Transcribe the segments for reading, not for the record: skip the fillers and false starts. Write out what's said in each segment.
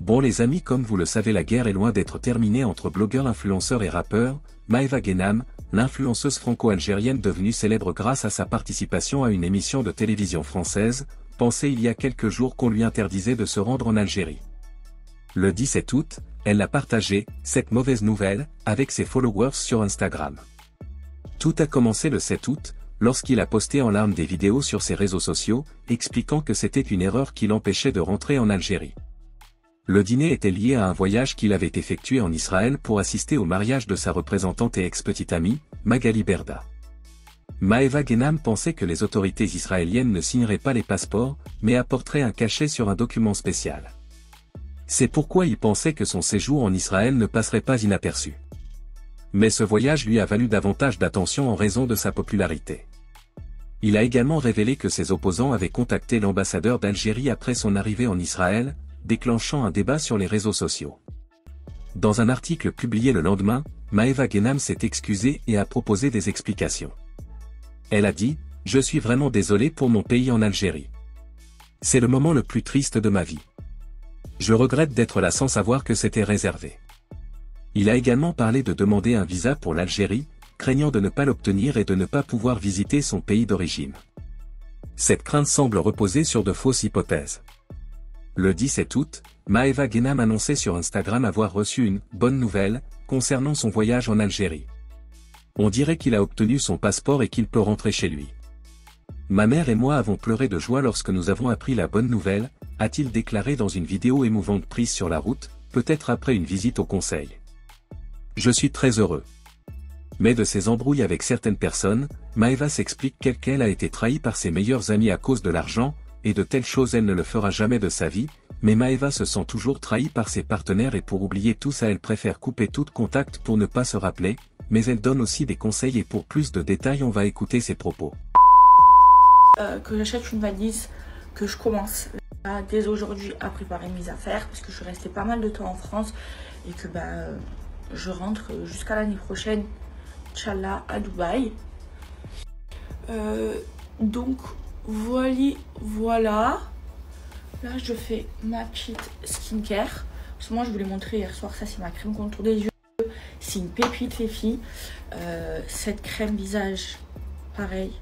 Bon les amis, comme vous le savez, la guerre est loin d'être terminée entre blogueurs, influenceurs et rappeurs. Maeva Guénam, l'influenceuse franco-algérienne devenue célèbre grâce à sa participation à une émission de télévision française, pensait il y a quelques jours qu'on lui interdisait de se rendre en Algérie. Le 17 août, elle a partagé cette mauvaise nouvelle avec ses followers sur Instagram. Tout a commencé le 7 août, lorsqu'il a posté en larmes des vidéos sur ses réseaux sociaux, expliquant que c'était une erreur qui l'empêchait de rentrer en Algérie. Le dîner était lié à un voyage qu'il avait effectué en Israël pour assister au mariage de sa représentante et ex-petite amie, Magali Berda. Maeva Guénam pensait que les autorités israéliennes ne signeraient pas les passeports, mais apporteraient un cachet sur un document spécial. C'est pourquoi il pensait que son séjour en Israël ne passerait pas inaperçu. Mais ce voyage lui a valu davantage d'attention en raison de sa popularité. Il a également révélé que ses opposants avaient contacté l'ambassadeur d'Algérie après son arrivée en Israël, déclenchant un débat sur les réseaux sociaux. Dans un article publié le lendemain, Maeva Guénam s'est excusée et a proposé des explications. Elle a dit « Je suis vraiment désolée pour mon pays en Algérie. C'est le moment le plus triste de ma vie. Je regrette d'être là sans savoir que c'était réservé. » Il a également parlé de demander un visa pour l'Algérie, craignant de ne pas l'obtenir et de ne pas pouvoir visiter son pays d'origine. Cette crainte semble reposer sur de fausses hypothèses. Le 17 août, Maeva Guénam annonçait sur Instagram avoir reçu une « bonne nouvelle » concernant son voyage en Algérie. On dirait qu'il a obtenu son passeport et qu'il peut rentrer chez lui. Ma mère et moi avons pleuré de joie lorsque nous avons appris la bonne nouvelle, a-t-il déclaré dans une vidéo émouvante prise sur la route, peut-être après une visite au conseil. Je suis très heureux. Mais de ses embrouilles avec certaines personnes, Maeva s'explique qu'elle a été trahie par ses meilleurs amis à cause de l'argent, et de telles choses elle ne le fera jamais de sa vie, mais Maeva se sent toujours trahie par ses partenaires et pour oublier tout ça elle préfère couper tout contact pour ne pas se rappeler, mais elle donne aussi des conseils et pour plus de détails on va écouter ses propos. Que j'achète une valise, que je commence dès aujourd'hui à préparer mes affaires parce que je suis restée pas mal de temps en France et que je rentre jusqu'à l'année prochaine, Inch'Allah, à Dubaï. Donc voilà. Là je fais ma petite skincare. Parce que moi je vous l'ai montré hier soir, ça c'est ma crème contour des yeux. C'est une pépite les filles. Cette crème visage, pareil.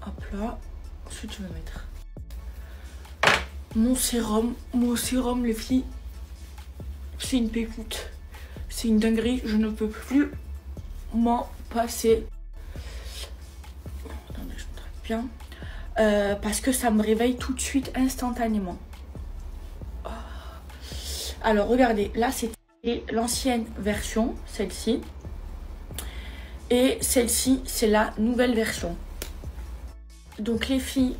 Hop là. Ensuite je vais mettre mon sérum. Mon sérum les filles. C'est une pépite. C'est une dinguerie. Je ne peux plus m'en passer. Attendez, je me traque bien. Parce que ça me réveille tout de suite instantanément. Oh. Alors regardez, là c'était l'ancienne version, celle-ci. Et celle-ci, c'est la nouvelle version. Donc les filles,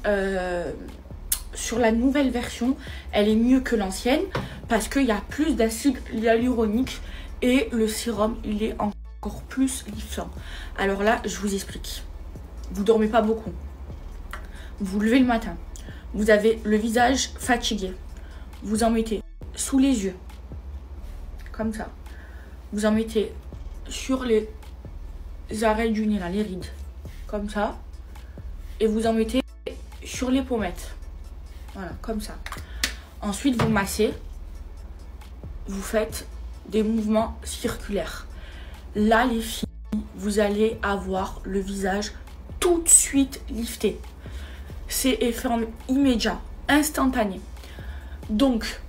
sur la nouvelle version, elle est mieux que l'ancienne parce qu'il y a plus d'acide hyaluronique et le sérum, il est encore plus liftant. Alors là, je vous explique. Vous dormez pas beaucoup. Vous levez le matin. Vous avez le visage fatigué. Vous en mettez sous les yeux. Comme ça. Vous en mettez sur les arêtes du nez, là, les rides. Comme ça. Et vous en mettez sur les pommettes. Voilà, comme ça. Ensuite, vous massez. Vous faites des mouvements circulaires. Là, les filles, vous allez avoir le visage tout de suite lifté. C'est effet immédiat, instantané. Donc,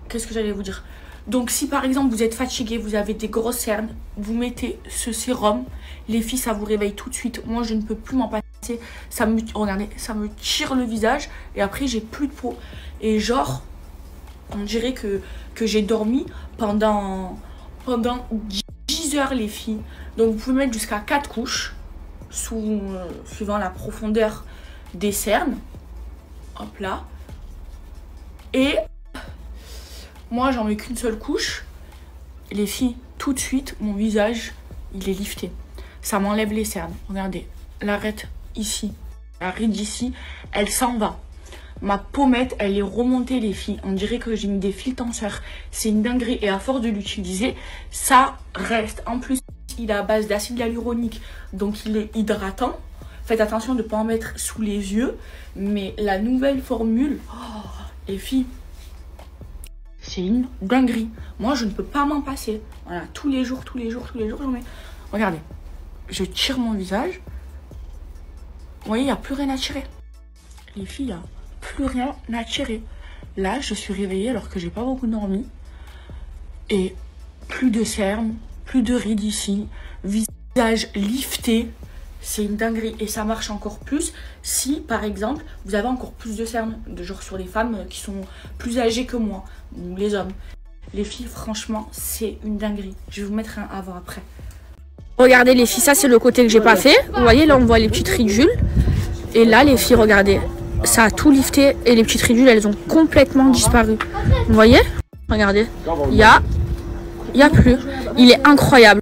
qu'est-ce que j'allais vous dire? Donc, si par exemple vous êtes fatigué, vous avez des grosses cernes, vous mettez ce sérum. Les filles, ça vous réveille tout de suite. Moi, je ne peux plus m'en passer. Regardez, ça me tire le visage et après, j'ai plus de peau. Et genre, on dirait que j'ai dormi pendant 10 heures, les filles. Donc, vous pouvez mettre jusqu'à 4 couches. Suivant la profondeur des cernes. Hop là. Et moi j'en mets qu'une seule couche. Les filles, tout de suite mon visage il est lifté. Ça m'enlève les cernes. Regardez, l'arête ici, la ride ici, elle s'en va. Ma pommette elle est remontée les filles. On dirait que j'ai mis des fils tenseurs. C'est une dinguerie et à force de l'utiliser ça reste. En plus il est à base d'acide hyaluronique, donc il est hydratant. Faites attention de ne pas en mettre sous les yeux. Mais la nouvelle formule, oh, les filles, c'est une dinguerie. Moi, je ne peux pas m'en passer. Voilà, tous les jours, j'en mets. Regardez, je tire mon visage. Vous voyez, il n'y a plus rien à tirer. Les filles, il n'y a plus rien à tirer. Là, je suis réveillée alors que j'ai pas beaucoup dormi. Et plus de cernes, plus de rides ici. Visage lifté. C'est une dinguerie. Et ça marche encore plus si, par exemple, vous avez encore plus de cernes. De genre sur les femmes qui sont plus âgées que moi. Ou les hommes. Les filles, franchement, c'est une dinguerie. Je vais vous mettre un avant-après. Regardez les filles, ça c'est le côté que j'ai pas fait. Vous voyez, là on voit les petites ridules. Et là les filles, regardez, ça a tout lifté et les petites ridules, elles ont complètement disparu. Vous voyez? Regardez, il y a plus. Il est incroyable.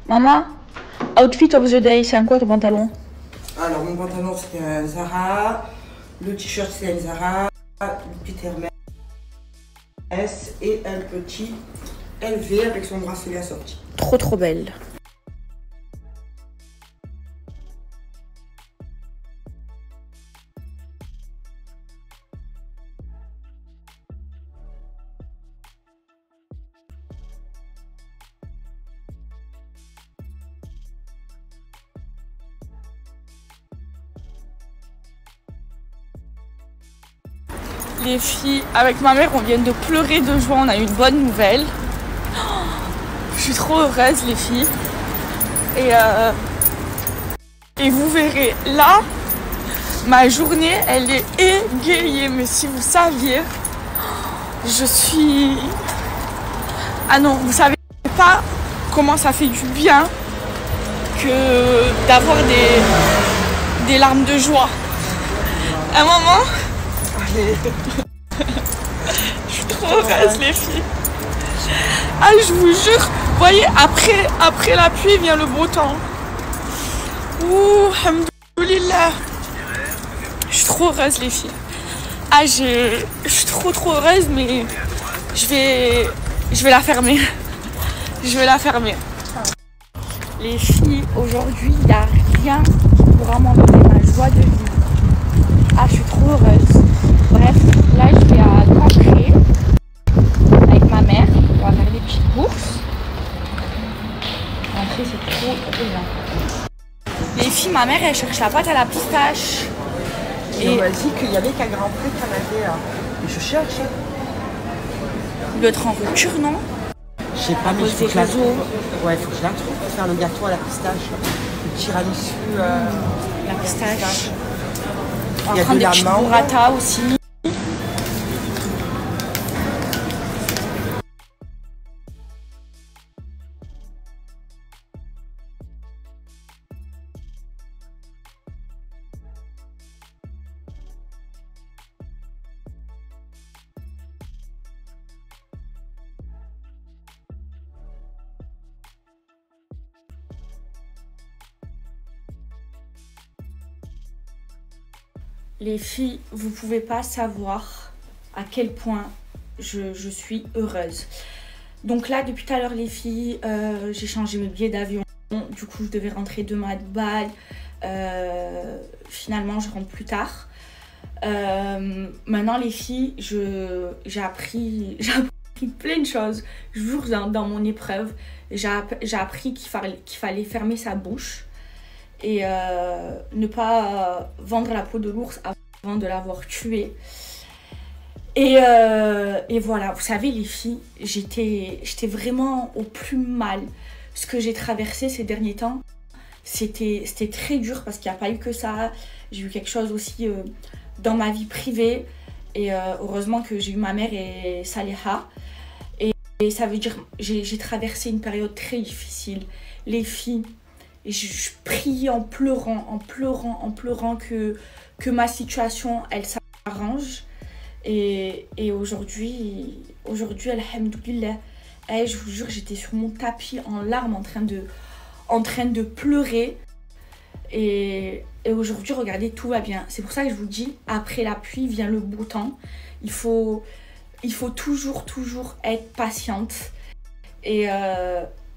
Maman, outfit of the day, c'est un quoi ton pantalon? Alors mon pantalon c'est un Zara, le t-shirt c'est un Zara, petit Hermès S et un petit LV avec son bracelet assorti. Trop trop belle. Les filles, avec ma mère, on vient de pleurer de joie, on a eu une bonne nouvelle. Je suis trop heureuse, les filles. Et vous verrez, là, ma journée, elle est égayée. Mais si vous saviez, je suis... Ah non, vous savez pas comment ça fait du bien que d'avoir des larmes de joie. À un moment... Je suis trop heureuse, les filles. Ah, je vous jure, vous voyez, après la pluie vient le beau temps. Ouh, alhamdoulilah. Je suis trop heureuse, les filles. Ah, je suis trop heureuse, mais je vais la fermer. Je vais la fermer. Les filles, aujourd'hui, il n'y a rien qui pourra m'enlever ma joie de vivre. Ah, je suis trop heureuse. Bref, là je vais à Cancré avec ma mère. On va faire des petites courses. Cancré, c'est trop bien. Les filles, ma mère, elle cherche la pâte à la pistache. Et on m'a dit qu'il y avait qu'à Grand Prix qu'elle avait. Et je cherche. Il doit être en rupture, non? Je sais pas, mais il faut que je la trouve. Ouais, il faut que je la trouve pour faire le gâteau à la pistache. Le tiramisu. La pistache. Il y a de des petits burrata aussi. Les filles, vous pouvez pas savoir à quel point je suis heureuse. Donc là, depuis tout à l'heure, les filles, j'ai changé mes billets d'avion. Du coup, je devais rentrer demain à Dubaï. Finalement, je rentre plus tard. Maintenant, les filles, j'ai appris plein de choses. Je vous jure, dans mon épreuve, j'ai appris qu'il fallait fermer sa bouche. Et ne pas vendre la peau de l'ours avant de l'avoir tué. Et voilà, vous savez les filles, j'étais vraiment au plus mal. Ce que j'ai traversé ces derniers temps, c'était très dur parce qu'il n'y a pas eu que ça. J'ai eu quelque chose aussi dans ma vie privée. Et heureusement que j'ai eu ma mère et Saleha. Et ça veut dire j'ai traversé une période très difficile. Les filles... Et je priais en pleurant que ma situation, elle s'arrange. Et aujourd'hui, alhamdoulilah, je vous jure, j'étais sur mon tapis en larmes en train de pleurer. Et aujourd'hui, regardez, tout va bien. C'est pour ça que je vous dis, après la pluie vient le beau temps. Il faut toujours être patiente. Et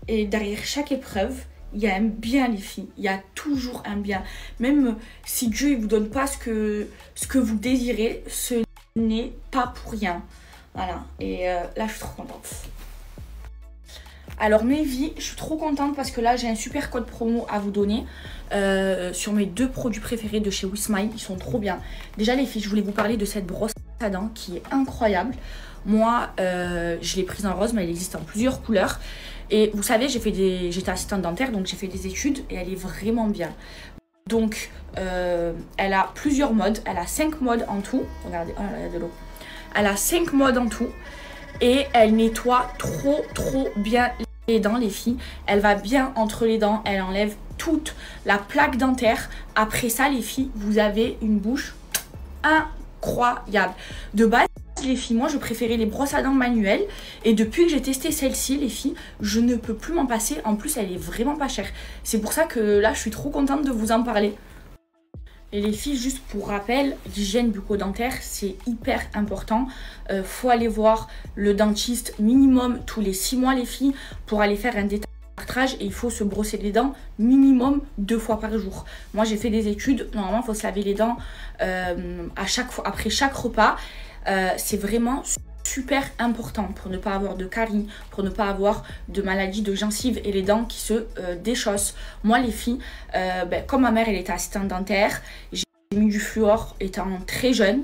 derrière chaque épreuve, il y a un bien, les filles. Il y a toujours un bien. Même si Dieu ne vous donne pas ce que vous désirez, ce n'est pas pour rien. Voilà. Et là, je suis trop contente. Alors, mes vies, je suis trop contente parce que là, j'ai un super code promo à vous donner sur mes 2 produits préférés de chez WeSmile. Ils sont trop bien. Déjà, les filles, je voulais vous parler de cette brosse à dents qui est incroyable. Moi, je l'ai prise en rose, mais elle existe en plusieurs couleurs. Et vous savez, j'étais assistante dentaire, donc j'ai fait des études et elle est vraiment bien. Donc, elle a plusieurs modes. Elle a 5 modes en tout. Regardez, oh là là, il y a de l'eau. Elle a 5 modes en tout. Et elle nettoie trop bien les dents, les filles. Elle va bien entre les dents. Elle enlève toute la plaque dentaire. Après ça, les filles, vous avez une bouche incroyable. De base, les filles, moi je préférais les brosses à dents manuelles et depuis que j'ai testé celle-ci, les filles, je ne peux plus m'en passer. En plus, elle est vraiment pas chère. C'est pour ça que là, je suis trop contente de vous en parler. Et les filles, juste pour rappel, l'hygiène bucco-dentaire, c'est hyper important. Faut aller voir le dentiste minimum tous les 6 mois, les filles, pour aller faire un détartrage. Et il faut se brosser les dents minimum 2 fois par jour. Moi, j'ai fait des études. Normalement, il faut se laver les dents après chaque repas. C'est vraiment super important pour ne pas avoir de caries, pour ne pas avoir de maladies de gencives et les dents qui se déchaussent. Moi les filles, comme ma mère elle était assistante dentaire, j'ai mis du fluor étant très jeune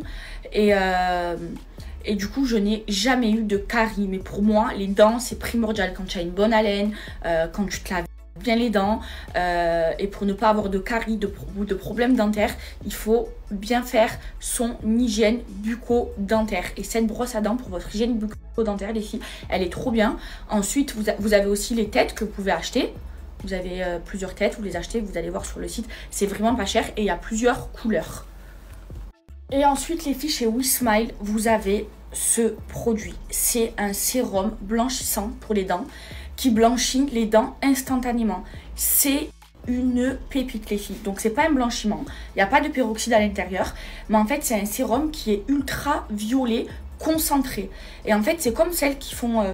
et du coup je n'ai jamais eu de caries. Mais pour moi les dents c'est primordial quand tu as une bonne haleine, quand tu te laves bien les dents et pour ne pas avoir de caries ou de problèmes dentaires, il faut bien faire son hygiène bucco-dentaire. Et cette brosse à dents pour votre hygiène bucco-dentaire, les filles, elle est trop bien. Ensuite, vous avez aussi les têtes que vous pouvez acheter. Vous avez plusieurs têtes, vous les achetez, vous allez voir sur le site. C'est vraiment pas cher et il y a plusieurs couleurs. Et ensuite, les filles, chez WeSmile, vous avez ce produit. C'est un sérum blanchissant pour les dents qui blanchit les dents instantanément. C'est une pépite les filles. Donc c'est pas un blanchiment, il n'y a pas de peroxyde à l'intérieur, mais en fait c'est un sérum qui est ultra violet concentré. Et en fait c'est comme celles qui font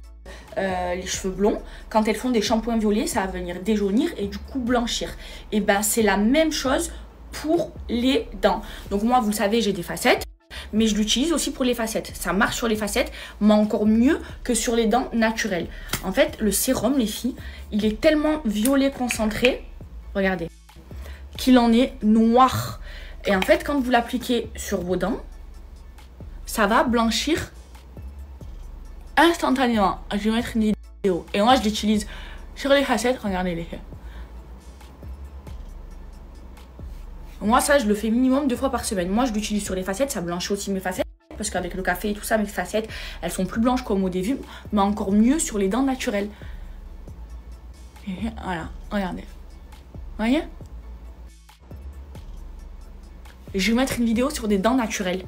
les cheveux blonds, quand elles font des shampoings violets, ça va venir déjaunir et du coup blanchir. Et ben c'est la même chose pour les dents. Donc moi vous le savez j'ai des facettes, mais je l'utilise aussi pour les facettes. Ça marche sur les facettes, mais encore mieux que sur les dents naturelles. En fait, le sérum, les filles, il est tellement violet concentré, regardez, qu'il en est noir. Et en fait, quand vous l'appliquez sur vos dents, ça va blanchir instantanément. Je vais mettre une vidéo. Et moi, je l'utilise sur les facettes. Regardez les filles. Moi, ça, je le fais minimum 2 fois par semaine. Moi, je l'utilise sur les facettes. Ça blanchit aussi mes facettes. Parce qu'avec le café et tout ça, mes facettes, elles sont plus blanches comme au début. Mais encore mieux sur les dents naturelles. Et voilà, regardez. Vous voyez? Je vais mettre une vidéo sur des dents naturelles.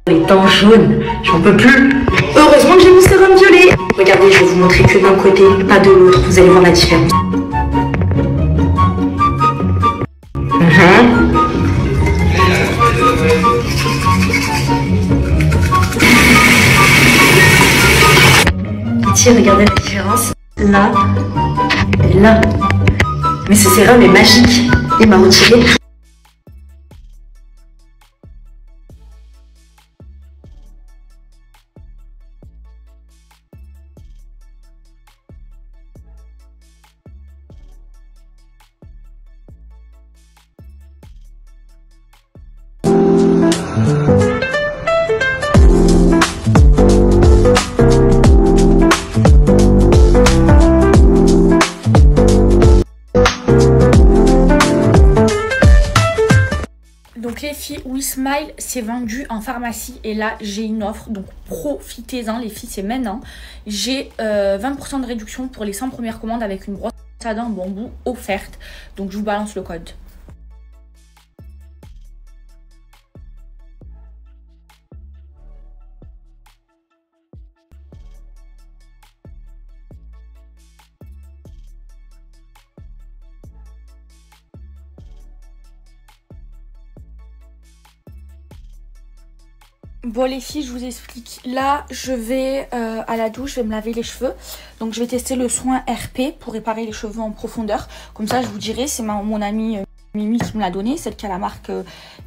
Les dents jaunes, j'en peux plus. Heureusement que j'ai mon sérum violet. Regardez, je vais vous montrer que d'un côté, pas de l'autre. Vous allez voir la différence. Ici, regardez la différence. Là et là. Mais ce sérum est magique. Il m'a retiré. Donc les filles, WeSmile c'est vendu en pharmacie et là j'ai une offre, donc profitez-en les filles, c'est maintenant. J'ai 20% de réduction pour les 100 premières commandes avec une brosse à dents bambou offerte. Donc je vous balance le code. Bon les filles, je vous explique. Là, je vais à la douche, je vais me laver les cheveux. Donc je vais tester le soin RP pour réparer les cheveux en profondeur. Comme ça, je vous dirai, c'est mon amie Mimi qui me l'a donné, celle qui a la marque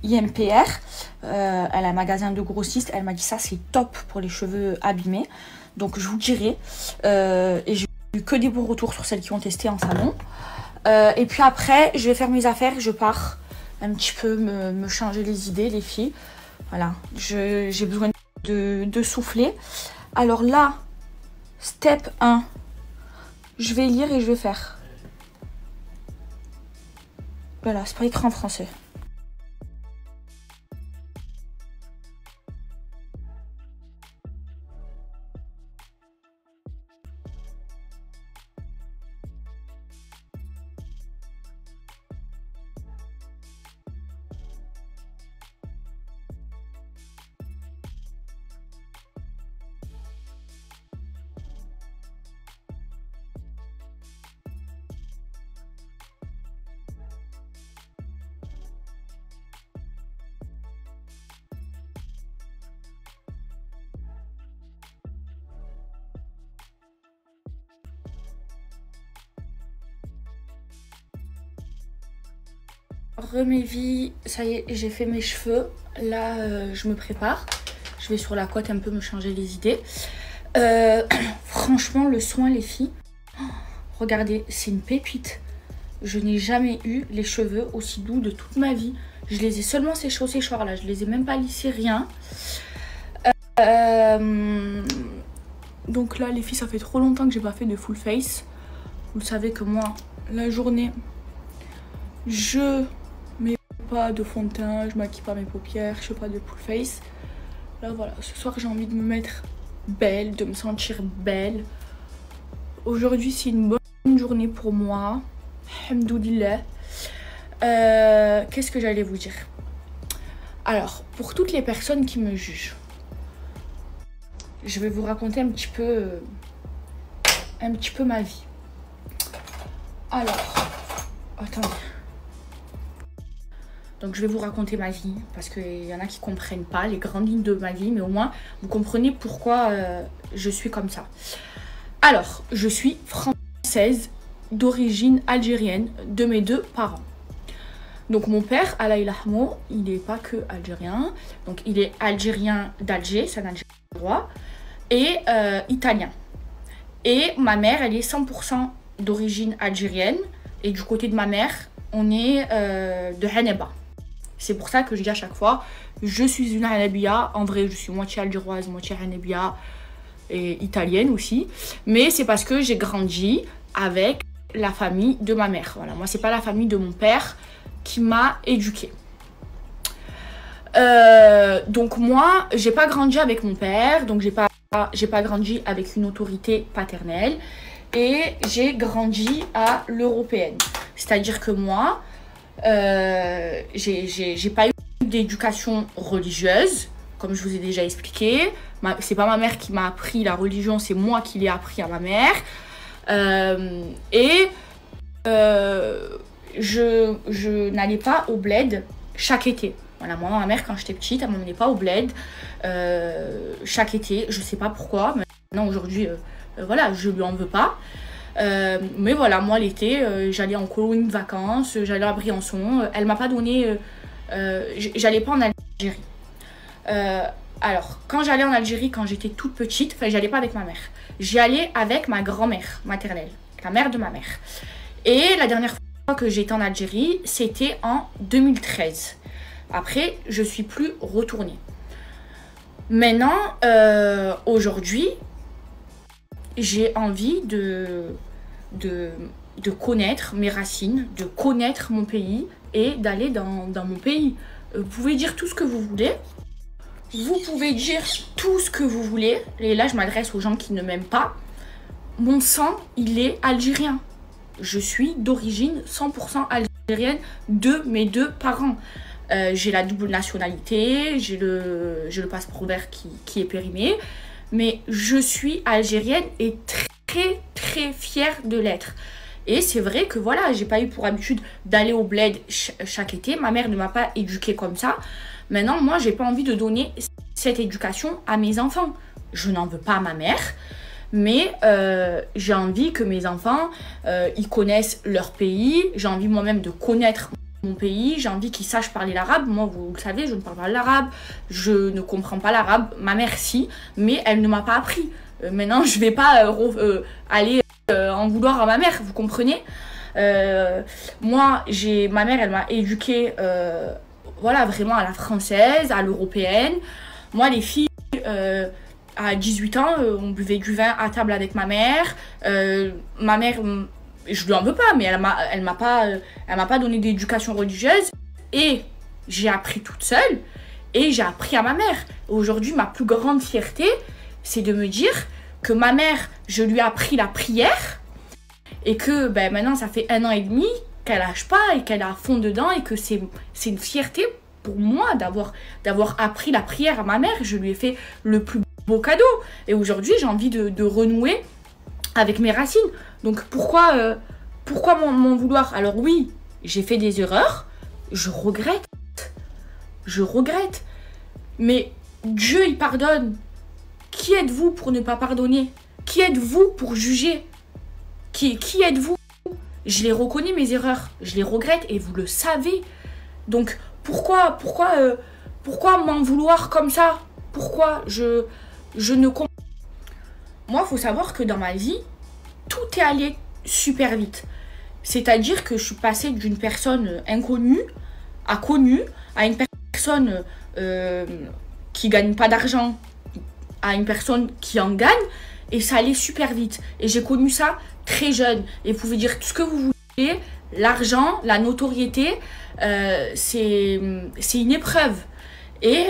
IMPR. Elle a un magasin de grossiste. Elle m'a dit ça, c'est top pour les cheveux abîmés. Donc je vous dirai. Et j'ai eu que des bons retours sur celles qui ont testé en salon. Et puis après, je vais faire mes affaires. Je pars un petit peu me changer les idées, les filles. Voilà, j'ai besoin de souffler. Alors là, step 1, je vais lire et je vais faire. Voilà, c'est pas écrit en français. Remévie, ça y est, j'ai fait mes cheveux. Là, je me prépare. Je vais sur la côte un peu me changer les idées. Franchement, le soin, les filles. Oh, regardez, c'est une pépite. Je n'ai jamais eu les cheveux aussi doux de toute ma vie. Je les ai seulement séchés au séchoir là. Je les ai même pas lissés, rien. Donc là, les filles, ça fait trop longtemps que j'ai pas fait de full face. Vous savez que moi, la journée, je mets pas de fond de teint, je maquille pas mes paupières, je fais pas de full face. Là, voilà, ce soir, j'ai envie de me mettre belle, de me sentir belle. Aujourd'hui, c'est une bonne journée pour moi. Alhamdoulilah. Qu'est-ce que j'allais vous dire? Alors, pour toutes les personnes qui me jugent, je vais vous raconter un petit peu ma vie. Alors, attendez. Donc je vais vous raconter ma vie, parce qu'il y en a qui ne comprennent pas les grandes lignes de ma vie, mais au moins vous comprenez pourquoi je suis comme ça. Alors, je suis française d'origine algérienne de mes deux parents. Donc mon père, Allah ilahmo, il n'est pas que algérien, donc il est algérien d'Alger, c'est un Algérien droit, et italien. Et ma mère, elle est 100% d'origine algérienne, et du côté de ma mère, on est de Haneba. C'est pour ça que je dis à chaque fois, je suis une Hanebia. En vrai, je suis moitié algéroise, moitié Hanebia et italienne aussi. Mais c'est parce que j'ai grandi avec la famille de ma mère. Voilà, moi, c'est pas la famille de mon père qui m'a éduquée. Donc moi, j'ai pas grandi avec mon père, donc j'ai pas grandi avec une autorité paternelle. Et j'ai grandi à l'européenne. C'est-à-dire que moi, j'ai pas eu d'éducation religieuse, comme je vous ai déjà expliqué. C'est pas ma mère qui m'a appris la religion, c'est moi qui l'ai appris à ma mère. Je n'allais pas au bled chaque été. Voilà, moi, ma mère, quand j'étais petite, elle ne m'emmenait pas au bled chaque été. Je sais pas pourquoi. Maintenant, aujourd'hui, voilà, je lui en veux pas. Mais voilà, moi, l'été, j'allais en colonie de vacances, j'allais à Briançon. Elle m'a pas donné... j'allais pas en Algérie. Alors, quand j'allais en Algérie, quand j'étais toute petite, enfin, j'allais pas avec ma mère. J'y allais avec ma grand-mère maternelle, la mère de ma mère. Et la dernière fois que j'étais en Algérie, c'était en 2013. Après, je suis plus retournée. Maintenant, aujourd'hui, j'ai envie de connaître mes racines, de connaître mon pays et d'aller dans mon pays. Vous pouvez dire tout ce que vous voulez. Vous pouvez dire tout ce que vous voulez. Et là, je m'adresse aux gens qui ne m'aiment pas. Mon sang, il est algérien. Je suis d'origine 100% algérienne de mes deux parents. J'ai la double nationalité, j'ai le passeport vert qui est périmé. Mais je suis algérienne et très fière de l'être. Et c'est vrai que voilà, j'ai pas eu pour habitude d'aller au bled chaque été. Ma mère ne m'a pas éduquée comme ça. Maintenant, moi, j'ai pas envie de donner cette éducation à mes enfants. Je n'en veux pas à ma mère. Mais j'ai envie que mes enfants, ils connaissent leur pays. J'ai envie moi-même de connaître mon pays. J'ai envie qu'ils sachent parler l'arabe. Moi, vous le savez, je ne parle pas l'arabe. Je ne comprends pas l'arabe. Ma mère, si. Mais elle ne m'a pas appris. Maintenant, je vais pas aller en vouloir à ma mère. Vous comprenez? Moi, ma mère, elle m'a éduquée voilà, vraiment à la française, à l'européenne. Moi, les filles... à 18 ans, on buvait du vin à table avec ma mère. Ma mère, je lui en veux pas, mais elle m'a pas donné d'éducation religieuse. Et j'ai appris toute seule. Et j'ai appris à ma mère. Aujourd'hui, ma plus grande fierté, c'est de me dire que ma mère, je lui ai appris la prière. Et que maintenant, ça fait 1 an et demi qu'elle lâche pas et qu'elle est à fond dedans. Et que c'est une fierté pour moi d'avoir appris la prière à ma mère. Je lui ai fait le plus beau cadeau. Et aujourd'hui, j'ai envie de renouer avec mes racines. Donc pourquoi m'en vouloir? Alors oui, j'ai fait des erreurs. Je regrette. Mais Dieu, il pardonne. Qui êtes-vous pour ne pas pardonner? Qui êtes-vous pour juger? Qui êtes-vous? Je les reconnais, mes erreurs. Je les regrette et vous le savez. Donc, pourquoi m'en vouloir comme ça? Pourquoi je ne comprends. Moi, il faut savoir que dans ma vie, tout est allé super vite. C'est-à-dire que je suis passée d'une personne inconnue à connue, à une personne qui gagne pas d'argent, à une personne qui en gagne, et ça allait super vite. Et j'ai connu ça très jeune. Et vous pouvez dire tout ce que vous voulez, l'argent, la notoriété, c'est une épreuve. Et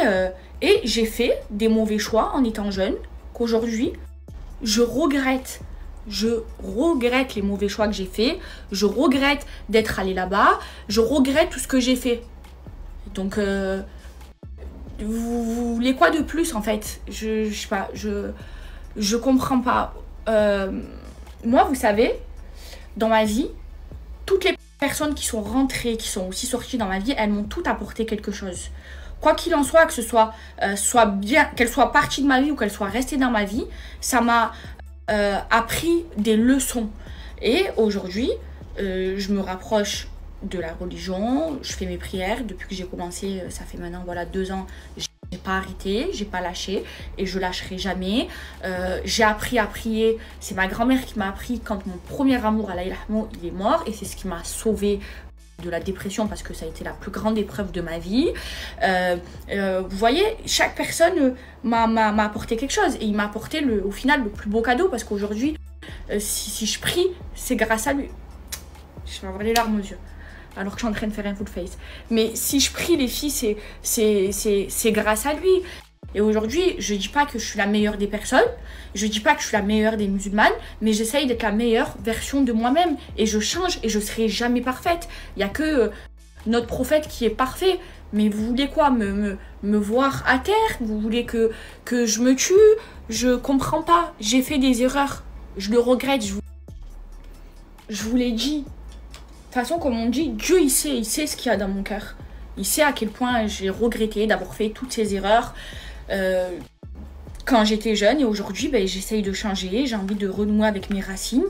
j'ai fait des mauvais choix en étant jeune, qu'aujourd'hui, je regrette. Je regrette les mauvais choix que j'ai faits. Je regrette d'être allée là-bas. Je regrette tout ce que j'ai fait. Donc, vous voulez quoi de plus, en fait? Je sais pas, je comprends pas. Moi, vous savez, dans ma vie, toutes les personnes qui sont rentrées, qui sont aussi sorties dans ma vie, elles m'ont toutes apporté quelque chose. Quoi qu'il en soit, que ce soit bien, qu'elle soit partie de ma vie ou qu'elle soit restée dans ma vie, ça m'a appris des leçons. Et aujourd'hui, je me rapproche de la religion, je fais mes prières. Depuis que j'ai commencé, ça fait maintenant voilà 2 ans, j'ai pas arrêté, j'ai pas lâché et je lâcherai jamais. J'ai appris à prier. C'est ma grand-mère qui m'a appris quand mon premier amour, Allah yarhamou, il est mort, et c'est ce qui m'a sauvée de la dépression, parce que ça a été la plus grande épreuve de ma vie. Vous voyez, chaque personne m'a apporté quelque chose, et il m'a apporté au final le plus beau cadeau, parce qu'aujourd'hui, si je prie, c'est grâce à lui. Je vais avoir les larmes aux yeux alors que je suis en train de faire un full face. Mais si je prie, les filles, c'est grâce à lui. Et aujourd'hui, je dis pas que je suis la meilleure des personnes, je dis pas que je suis la meilleure des musulmanes, mais j'essaye d'être la meilleure version de moi-même. Et je change, et je serai jamais parfaite. Il n'y a que notre prophète qui est parfait. Mais vous voulez quoi, me voir à terre? Vous voulez que je me tue? Je comprends pas. J'ai fait des erreurs. Je le regrette. Je vous l'ai dit. De toute façon, comme on dit, Dieu, il sait ce qu'il y a dans mon cœur. Il sait à quel point j'ai regretté d'avoir fait toutes ces erreurs quand j'étais jeune. Et aujourd'hui, j'essaye de changer. J'ai envie de renouer avec mes racines.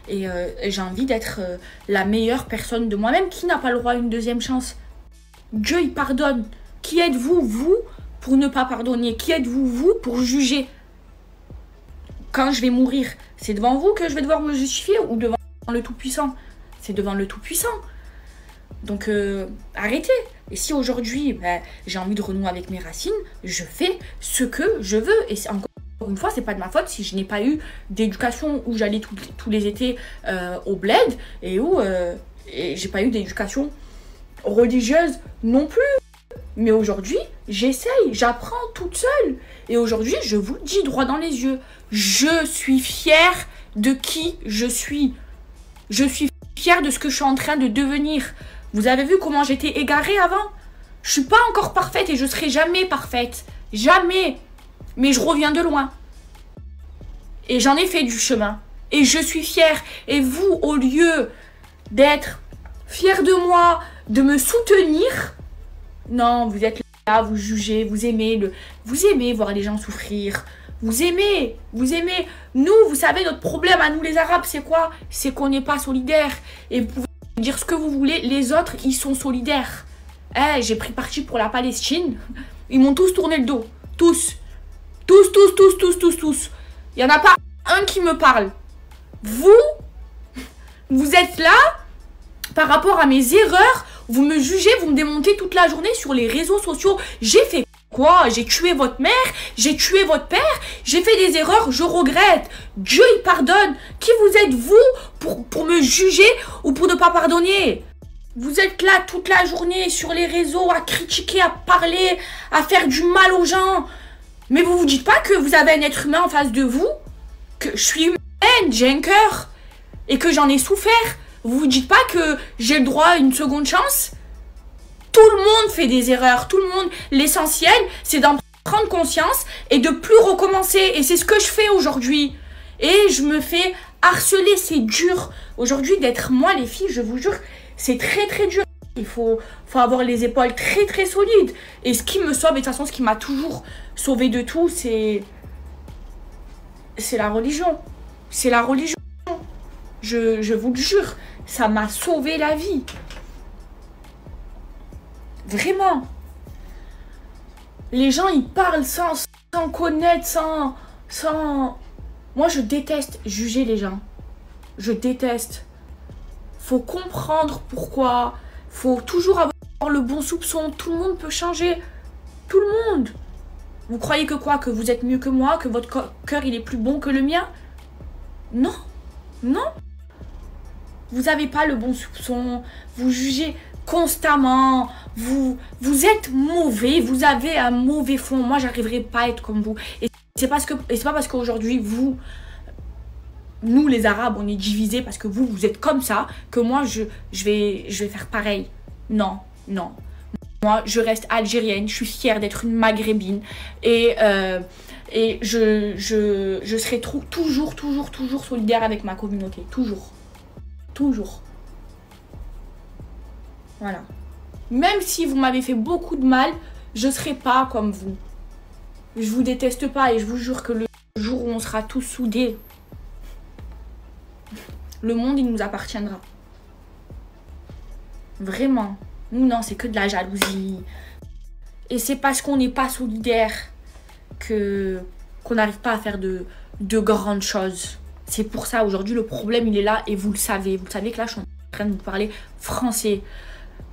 Et j'ai envie d'être la meilleure personne de moi-même. Qui n'a pas le droit à une deuxième chance? Dieu, il pardonne. Qui êtes-vous, vous, pour ne pas pardonner? Qui êtes-vous, vous, pour juger? Quand je vais mourir, c'est devant vous que je vais devoir me justifier, ou devant le Tout-Puissant? C'est devant le Tout-Puissant. Donc, arrêtez. Et si aujourd'hui, j'ai envie de renouer avec mes racines, je fais ce que je veux. Et encore une fois, c'est pas de ma faute si je n'ai pas eu d'éducation où j'allais tous les étés au bled, et où j'ai pas eu d'éducation religieuse non plus. Mais aujourd'hui, j'essaye, j'apprends toute seule. Et aujourd'hui, je vous le dis droit dans les yeux, je suis fière de qui je suis. Je suis fière de ce que je suis en train de devenir. Vous avez vu comment j'étais égarée avant? Je suis pas encore parfaite et je serai jamais parfaite. Jamais. Mais je reviens de loin. Et j'en ai fait du chemin. Et je suis fière. Et vous, au lieu d'être fière de moi, de me soutenir, non, vous êtes là, vous jugez, vous aimez voir les gens souffrir. Vous aimez. Nous, vous savez, notre problème à nous les Arabes, c'est quoi? C'est qu'on n'est pas solidaires. Et vous pouvez dire ce que vous voulez, les autres, ils sont solidaires. J'ai pris parti pour la Palestine. Ils m'ont tous tourné le dos. Tous. Il n'y en a pas un qui me parle. Vous êtes là, par rapport à mes erreurs, vous me jugez, vous me démontez toute la journée sur les réseaux sociaux. J'ai fait quoi? J'ai tué votre mère, j'ai tué votre père, j'ai fait des erreurs, je regrette. Dieu, il pardonne. Qui vous êtes, vous, pour me juger ou pour ne pas pardonner? Vous êtes là toute la journée sur les réseaux à critiquer, à parler, à faire du mal aux gens. Mais vous vous dites pas que vous avez un être humain en face de vous? Que je suis humaine, j'ai un cœur et que j'en ai souffert? Vous vous dites pas que j'ai le droit à une seconde chance? Tout le monde fait des erreurs, tout le monde. L'essentiel, c'est d'en prendre conscience et de plus recommencer. Et c'est ce que je fais aujourd'hui. Et je me fais harceler, c'est dur. Aujourd'hui, d'être moi, les filles, je vous jure, c'est très très dur. Il faut avoir les épaules très très solides. Et ce qui me sauve, et de toute façon, ce qui m'a toujours sauvé de tout, c'est la religion. C'est la religion. Je vous le jure, ça m'a sauvé la vie. Vraiment. Les gens, ils parlent sans connaître, sans... Moi, je déteste juger les gens. Je déteste. Faut comprendre pourquoi. Faut toujours avoir le bon soupçon. Tout le monde peut changer. Tout le monde. Vous croyez que quoi? Que vous êtes mieux que moi? Que votre cœur, il est plus bon que le mien? Non. Non. Vous n'avez pas le bon soupçon. Vous jugez constamment. Vous êtes mauvais. Vous avez un mauvais fond. Moi, j'arriverai pas à être comme vous. Et c'est pas parce qu'aujourd'hui, nous les Arabes, on est divisés parce que vous êtes comme ça, que moi, je vais faire pareil. Non, non. Moi, je reste algérienne. Je suis fière d'être une maghrébine. Et je serai toujours solidaire avec ma communauté. Toujours. Toujours. Voilà. Même si vous m'avez fait beaucoup de mal, je ne serai pas comme vous. Je vous déteste pas et je vous jure que le jour où on sera tous soudés, le monde, il nous appartiendra. Vraiment. Nous, non, c'est que de la jalousie. Et c'est parce qu'on n'est pas solidaire qu'on n'arrive pas à faire de grandes choses. C'est pour ça, aujourd'hui, le problème, il est là et vous le savez. Vous savez que là, je suis en train de vous parler français.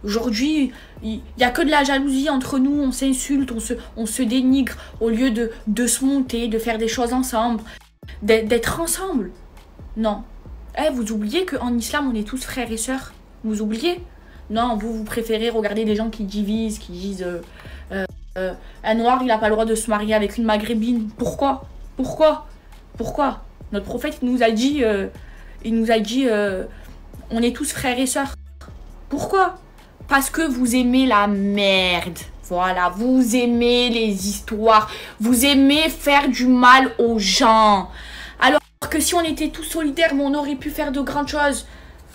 Aujourd'hui, il n'y a que de la jalousie entre nous. On s'insulte, on se dénigre au lieu de se monter, de faire des choses ensemble, d'être ensemble. Non. Vous oubliez qu'en islam, on est tous frères et sœurs. Vous oubliez? Non, vous préférez regarder des gens qui divisent, qui disent un noir, il n'a pas le droit de se marier avec une maghrébine. Pourquoi? Pourquoi? Pourquoi? Notre prophète, il nous a dit, on est tous frères et sœurs. Pourquoi? Parce que vous aimez la merde. Voilà, vous aimez les histoires. Vous aimez faire du mal aux gens. Alors que si on était tous solidaires, on aurait pu faire de grandes choses.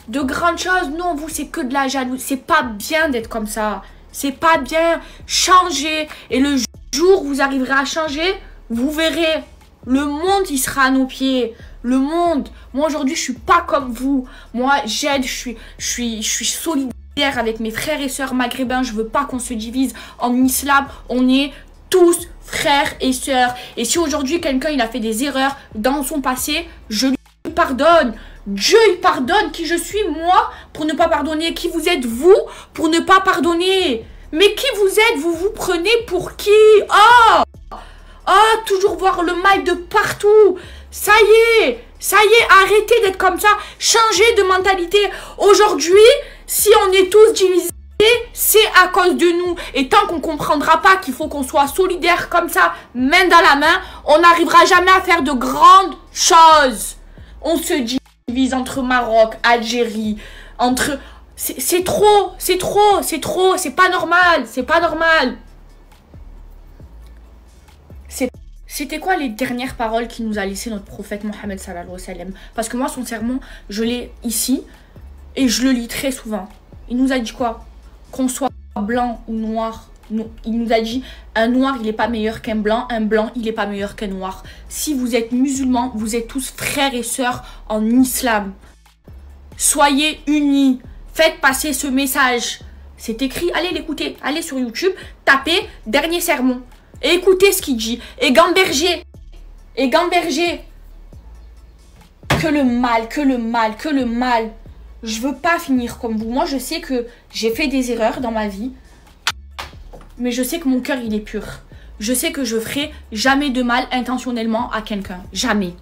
De grandes choses, non, vous, c'est que de la jalousie. C'est pas bien d'être comme ça. C'est pas bien. Changez. Et le jour où vous arriverez à changer, vous verrez. Le monde, il sera à nos pieds. Le monde. Moi, aujourd'hui, je suis pas comme vous. Moi, j'aide, je suis solidaire avec mes frères et sœurs maghrébins. Je veux pas qu'on se divise. En islam, on est tous frères et sœurs. Et si aujourd'hui, quelqu'un, il a fait des erreurs dans son passé, je lui pardonne. Dieu, il pardonne. Qui je suis, moi, pour ne pas pardonner? Qui vous êtes, vous, pour ne pas pardonner? Mais qui vous êtes? Vous vous prenez pour qui? Toujours voir le mal de partout. Ça y est, arrêtez d'être comme ça. Changez de mentalité. Aujourd'hui, si on est tous divisés, c'est à cause de nous. Et tant qu'on ne comprendra pas qu'il faut qu'on soit solidaires comme ça, main dans la main, on n'arrivera jamais à faire de grandes choses. On se divise entre Maroc, Algérie, entre... C'est trop, c'est pas normal, c'est pas normal. C'était quoi les dernières paroles qu'il nous a laissées notre prophète Mohammed sallallahu alayhi wa sallam? Parce que moi, son sermon, je l'ai ici et je le lis très souvent. Il nous a dit quoi? Qu'on soit blanc ou noir. Il nous a dit, un noir, il n'est pas meilleur qu'un blanc. Un blanc, il n'est pas meilleur qu'un noir. Si vous êtes musulmans, vous êtes tous frères et sœurs en islam. Soyez unis. Faites passer ce message. C'est écrit, allez l'écouter. Allez sur YouTube, tapez dernier sermon. Et écoutez ce qu'il dit. Et gamberger. Que le mal. Je veux pas finir comme vous. Moi, je sais que j'ai fait des erreurs dans ma vie. Mais je sais que mon cœur, il est pur. Je sais que je ferai jamais de mal intentionnellement à quelqu'un. Jamais.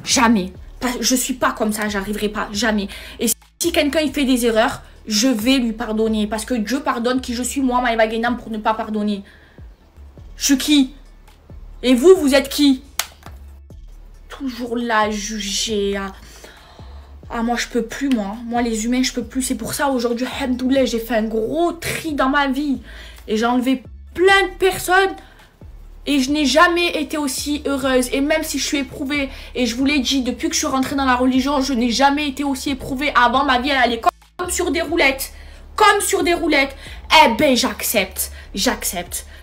Jamais. Je suis pas comme ça, j'arriverai pas. Jamais. Et si quelqu'un, il fait des erreurs, je vais lui pardonner. Parce que Dieu pardonne qui je suis, moi, Maïva Guénam, pour ne pas pardonner. Je suis qui? Et vous, vous êtes qui? Toujours là, juger. Moi, je peux plus, moi. Moi, les humains, je peux plus. C'est pour ça, aujourd'hui, alhamdoulilah, j'ai fait un gros tri dans ma vie. Et j'ai enlevé plein de personnes. Et je n'ai jamais été aussi heureuse. Et même si je suis éprouvée, et je vous l'ai dit, depuis que je suis rentrée dans la religion, je n'ai jamais été aussi éprouvée. Avant, ma vie, elle allait comme sur des roulettes. Comme sur des roulettes. Eh ben, j'accepte.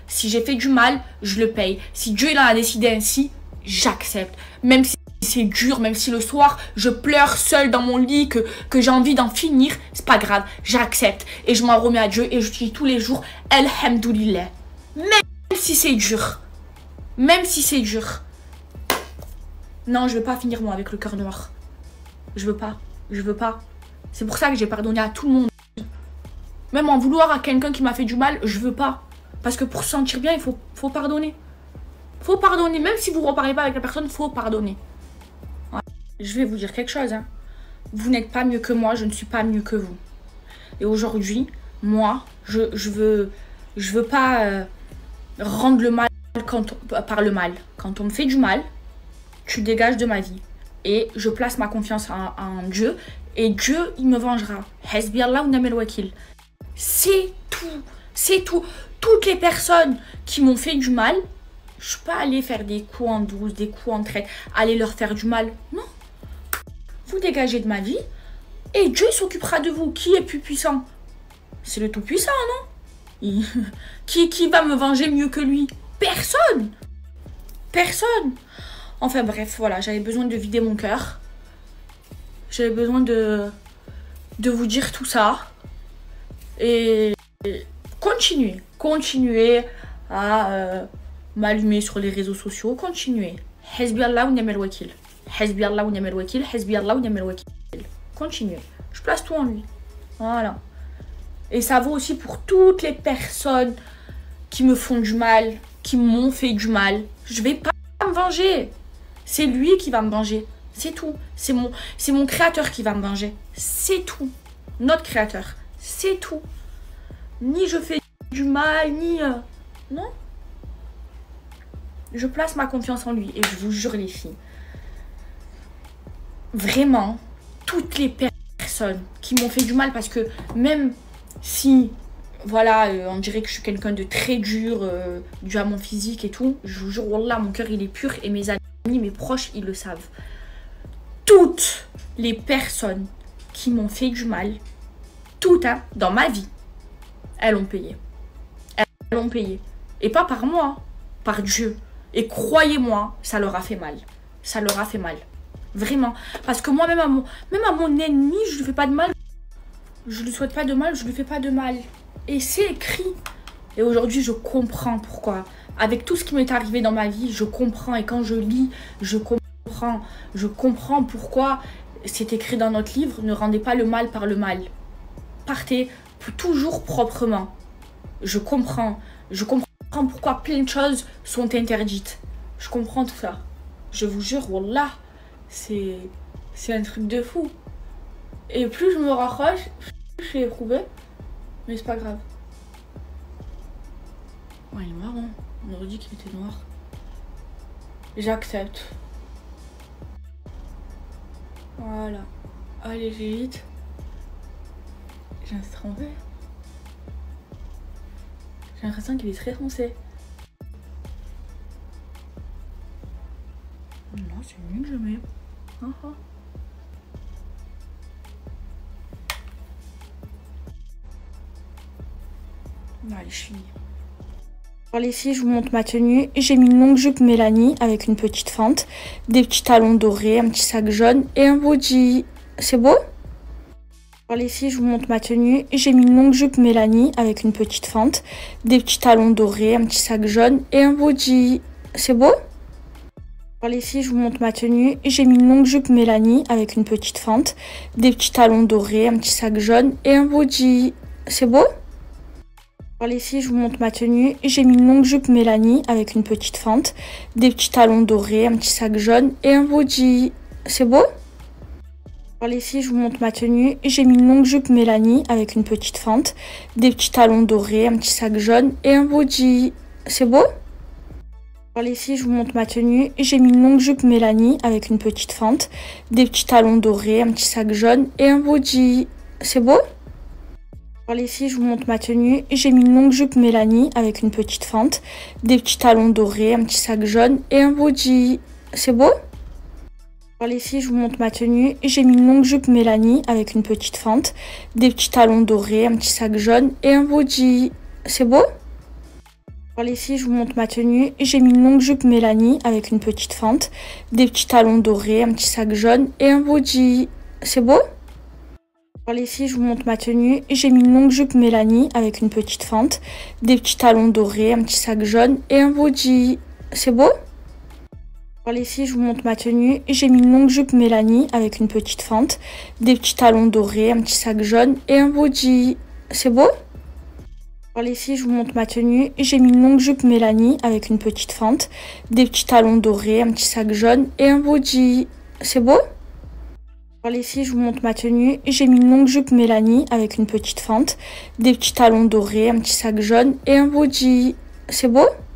Si j'ai fait du mal, je le paye. Si Dieu il en a décidé ainsi, j'accepte. Même si c'est dur, même si le soir je pleure seule dans mon lit, que j'ai envie d'en finir, c'est pas grave, j'accepte et je m'en remets à Dieu et je dis tous les jours Alhamdoulilah. Même si c'est dur, même si c'est dur. Non, je veux pas finir moi avec le cœur noir. Je veux pas, je veux pas. C'est pour ça que j'ai pardonné à tout le monde. Même en vouloir à quelqu'un qui m'a fait du mal, je veux pas. Parce que pour se sentir bien, il faut pardonner. Faut pardonner, même si vous ne reparlez pas avec la personne, faut pardonner. Ouais. Je vais vous dire quelque chose. Hein. Vous n'êtes pas mieux que moi, je ne suis pas mieux que vous. Et aujourd'hui, moi, je veux pas rendre le mal par le mal. Quand on me fait du mal, tu dégages de ma vie. Et je place ma confiance en Dieu. Et Dieu, il me vengera. Hasbi Allah wa ni'mal wakil. C'est tout. C'est tout. Toutes les personnes qui m'ont fait du mal, je peux pas aller faire des coups en douce, des coups en traite, aller leur faire du mal. Non. Vous dégagez de ma vie et Dieu s'occupera de vous. Qui est plus puissant? C'est le Tout-Puissant, non? Qui va me venger mieux que lui? Personne. Personne. Enfin bref, voilà, j'avais besoin de vider mon cœur. J'avais besoin de vous dire tout ça. Et continuez à m'allumer sur les réseaux sociaux. Continuez. Hasbi Allah wa ni'mal wakil. Hasbi Allah wa ni'mal wakil. Hasbi Allah wa ni'mal wakil. Continuez. Je place tout en lui. Voilà. Et ça vaut aussi pour toutes les personnes qui me font du mal, qui m'ont fait du mal. Je vais pas me venger. C'est lui qui va me venger. C'est tout. C'est mon créateur qui va me venger. C'est tout. Notre créateur. C'est tout. Ni je fais du mal, ni... Non. Je place ma confiance en lui. Et je vous jure les filles. Vraiment, toutes les personnes qui m'ont fait du mal, parce que même si... Voilà, on dirait que je suis quelqu'un de très dur, dû à mon physique et tout. Je vous jure, wallah, mon cœur il est pur et mes amis, mes proches, ils le savent. Toutes les personnes qui m'ont fait du mal, toutes, hein, dans ma vie, elles ont payé. Elles ont payé. Et pas par moi, par Dieu. Et croyez-moi, ça leur a fait mal. Ça leur a fait mal. Vraiment. Parce que moi, même à mon ennemi, je lui fais pas de mal. Je lui souhaite pas de mal, je lui fais pas de mal. Et c'est écrit. Et aujourd'hui, je comprends pourquoi. Avec tout ce qui m'est arrivé dans ma vie, je comprends. Et quand je lis, je comprends. Je comprends pourquoi c'est écrit dans notre livre. Ne rendez pas le mal par le mal. Partez toujours proprement. Je comprends. Je comprends pourquoi plein de choses sont interdites. Je comprends tout ça. Je vous jure, wallah, c'est un truc de fou. Et plus je me rapproche, plus je suis éprouvée. Mais c'est pas grave. Ouais, il est marrant. On aurait dit qu'il était noir. J'accepte. Voilà. Allez, j'ai vite. J'ai un trempé. J'ai l'impression qu'il est très foncé. Non, c'est mieux que jamais. Allez, je finis. Alors les filles, je vous montre ma tenue. J'ai mis une longue jupe Mélanie avec une petite fente, des petits talons dorés, un petit sac jaune et un body. C'est beau? Alors les filles, je vous montre ma tenue. J'ai mis une longue jupe Mélanie avec une petite fente, des petits talons dorés, un petit sac jaune et un body. C'est beau? Alors les filles, je vous montre ma tenue. J'ai mis une longue jupe Mélanie avec une petite fente, des petits talons dorés, un petit sac jaune et un body. C'est beau? Alors les filles, je vous montre ma tenue. J'ai mis une longue jupe Mélanie avec une petite fente, des petits talons dorés, un petit sac jaune et un body. C'est beau? Alors les filles, je vous montre ma tenue. J'ai mis une longue jupe Mélanie avec une petite fente, des petits talons dorés, un petit sac jaune et un body. C'est beau? Alors les filles, je vous montre ma tenue. J'ai mis une longue jupe Mélanie avec une petite fente, des petits talons dorés, un petit sac jaune et un body. C'est beau? Alors les filles, je vous montre ma tenue. J'ai mis une longue jupe Mélanie avec une petite fente, des petits talons dorés, un petit sac jaune et un body. C'est beau? Alors les filles, je vous montre ma tenue. J'ai mis une longue jupe Mélanie avec une petite fente, des petits talons dorés, un petit sac jaune et un body. C'est beau? Pour les filles, je vous montre ma tenue. J'ai mis une longue jupe Mélanie avec une petite fente, des petits talons dorés, un petit sac jaune et un body. C'est beau? Pour les filles, je vous montre ma tenue. J'ai mis une longue jupe Mélanie avec une petite fente, des petits talons dorés, un petit sac jaune et un body. C'est beau? Pour les filles, je vous montre ma tenue. J'ai mis une longue jupe Mélanie avec une petite fente, des petits talons dorés, un petit sac jaune et un body. C'est beau? Pour les filles, je vous montre ma tenue. J'ai mis une longue jupe Mélanie avec une petite fente, des petits talons dorés, un petit sac jaune et un body. C'est beau? Pour les filles, je vous montre ma tenue. J'ai mis une longue jupe Mélanie avec une petite fente, des petits talons dorés, un petit sac jaune et un body. C'est beau?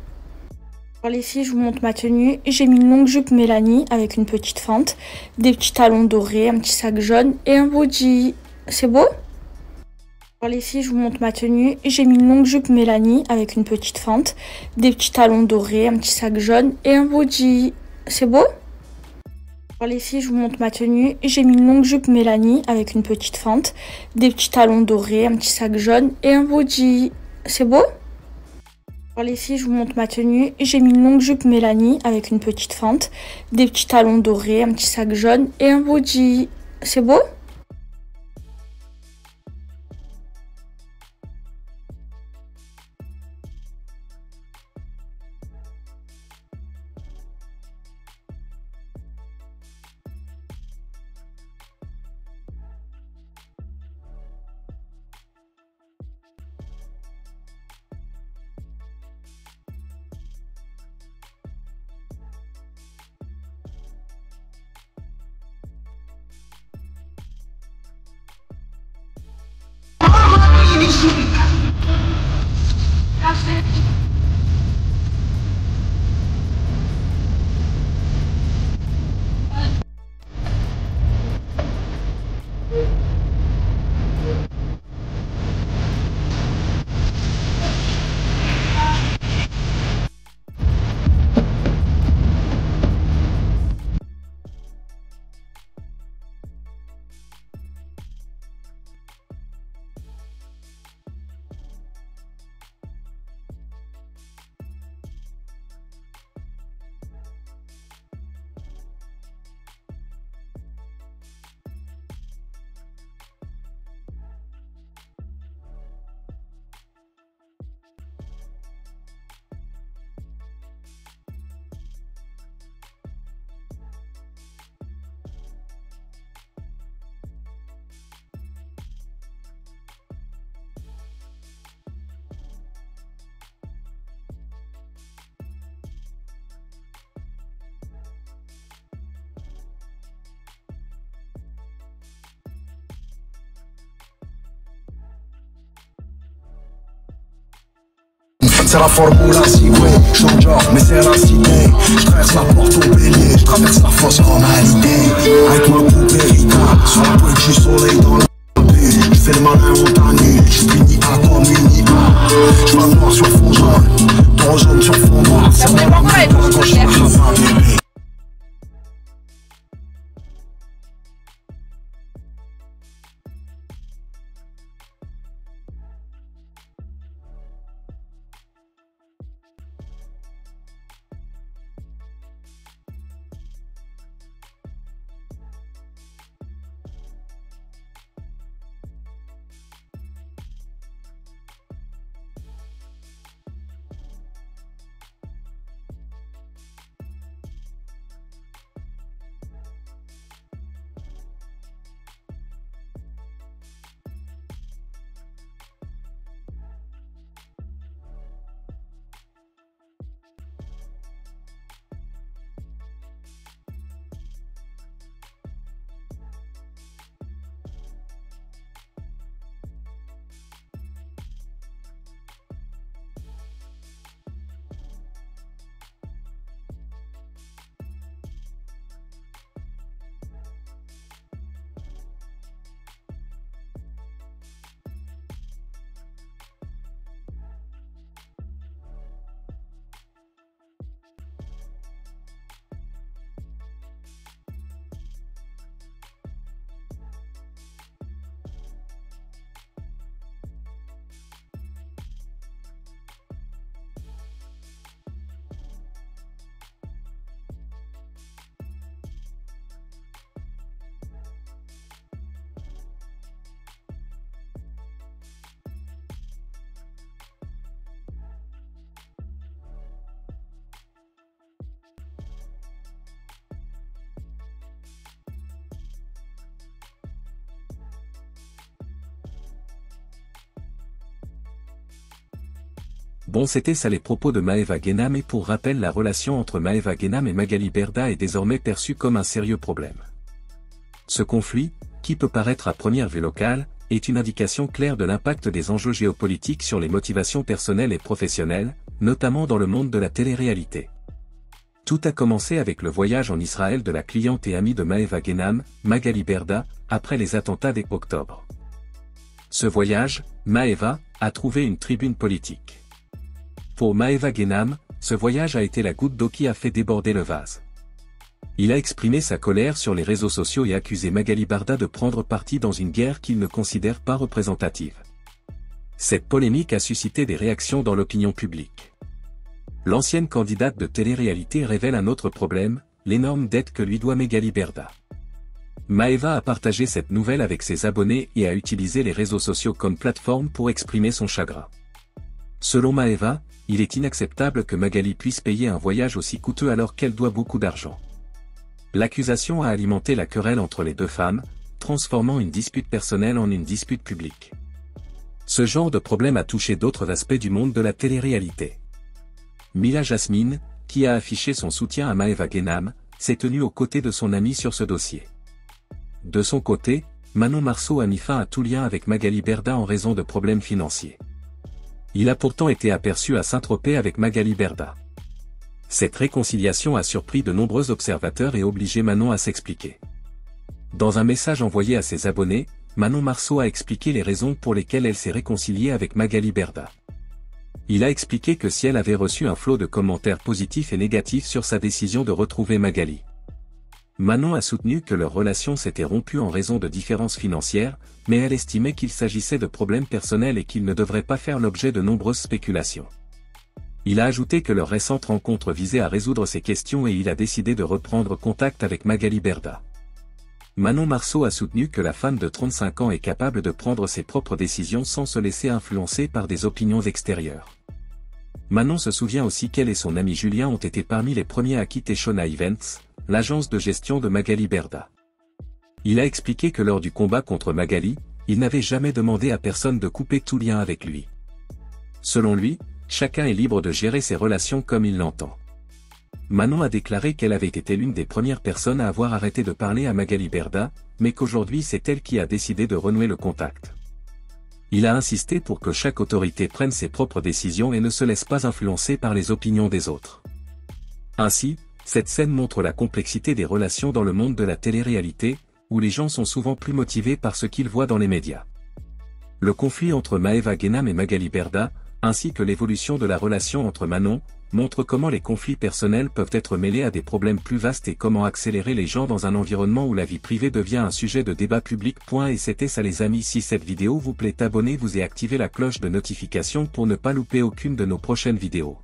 Pour les filles, je vous montre ma tenue. J'ai mis une longue jupe Mélanie avec une petite fente, des petits talons dorés, un petit sac jaune et un body. C'est beau? Pour les filles, je vous montre ma tenue. J'ai mis une longue jupe Mélanie avec une petite fente, des petits talons dorés, un petit sac jaune et un body. C'est beau? Pour les filles, je vous montre ma tenue. J'ai mis une longue jupe Mélanie avec une petite fente, des petits talons dorés, un petit sac jaune et un body. C'est beau? Pour les filles, je vous montre ma tenue. J'ai mis une longue jupe Mélanie avec une petite fente, des petits talons dorés, un petit sac jaune et un body. C'est beau? C'est la formule à sigouer, change genre, mais c'est la cité. Je traverse la porte au bélier, je traverse la fosse comme Hallyday. Avec ma poupée Rita, sur la pointe du soleil dans la bulle. Je fais le malin montagneux, je finis à comme une ida. Je vois noir sur fond jaune, ton jaune sur fond noir. C'est mon amour quand je marche à ma bébé. Bon, c'était ça les propos de Maeva Guénam, et pour rappel, la relation entre Maeva Guénam et Magali Berda est désormais perçue comme un sérieux problème. Ce conflit, qui peut paraître à première vue local, est une indication claire de l'impact des enjeux géopolitiques sur les motivations personnelles et professionnelles, notamment dans le monde de la télé-réalité. Tout a commencé avec le voyage en Israël de la cliente et amie de Maeva Guénam, Magali Berda, après les attentats d'octobre. Ce voyage, Maeva, a trouvé une tribune politique. Pour Maeva Guénam, ce voyage a été la goutte d'eau qui a fait déborder le vase. Il a exprimé sa colère sur les réseaux sociaux et accusé Magali Berda de prendre parti dans une guerre qu'il ne considère pas représentative. Cette polémique a suscité des réactions dans l'opinion publique. L'ancienne candidate de télé-réalité révèle un autre problème, l'énorme dette que lui doit Magali Berda. Maeva a partagé cette nouvelle avec ses abonnés et a utilisé les réseaux sociaux comme plateforme pour exprimer son chagrin. Selon Maeva, il est inacceptable que Magali puisse payer un voyage aussi coûteux alors qu'elle doit beaucoup d'argent. L'accusation a alimenté la querelle entre les deux femmes, transformant une dispute personnelle en une dispute publique. Ce genre de problème a touché d'autres aspects du monde de la télé-réalité. Mila Jasmine, qui a affiché son soutien à Maeva Guénam, s'est tenue aux côtés de son amie sur ce dossier. De son côté, Manon Marceau a mis fin à tout lien avec Magali Berda en raison de problèmes financiers. Il a pourtant été aperçu à Saint-Tropez avec Magali Berda. Cette réconciliation a surpris de nombreux observateurs et obligé Manon à s'expliquer. Dans un message envoyé à ses abonnés, Manon Marceau a expliqué les raisons pour lesquelles elle s'est réconciliée avec Magali Berda. Il a expliqué que si elle avait reçu un flot de commentaires positifs et négatifs sur sa décision de retrouver Magali. Manon a soutenu que leur relation s'était rompue en raison de différences financières, mais elle estimait qu'il s'agissait de problèmes personnels et qu'ils ne devraient pas faire l'objet de nombreuses spéculations. Il a ajouté que leur récente rencontre visait à résoudre ces questions et il a décidé de reprendre contact avec Magali Berda. Manon Marceau a soutenu que la femme de 35 ans est capable de prendre ses propres décisions sans se laisser influencer par des opinions extérieures. Manon se souvient aussi qu'elle et son ami Julien ont été parmi les premiers à quitter Shona Events, l'agence de gestion de Magali Berda. Il a expliqué que lors du combat contre Magali, il n'avait jamais demandé à personne de couper tout lien avec lui. Selon lui, chacun est libre de gérer ses relations comme il l'entend. Manon a déclaré qu'elle avait été l'une des premières personnes à avoir arrêté de parler à Magali Berda, mais qu'aujourd'hui c'est elle qui a décidé de renouer le contact. Il a insisté pour que chaque autorité prenne ses propres décisions et ne se laisse pas influencer par les opinions des autres. Ainsi, cette scène montre la complexité des relations dans le monde de la télé-réalité, où les gens sont souvent plus motivés par ce qu'ils voient dans les médias. Le conflit entre Maeva Guénam et Magali Berda, ainsi que l'évolution de la relation entre Manon, montre comment les conflits personnels peuvent être mêlés à des problèmes plus vastes et comment accélérer les gens dans un environnement où la vie privée devient un sujet de débat public. Et c'était ça les amis, si cette vidéo vous plaît, abonnez-vous et activez la cloche de notification pour ne pas louper aucune de nos prochaines vidéos.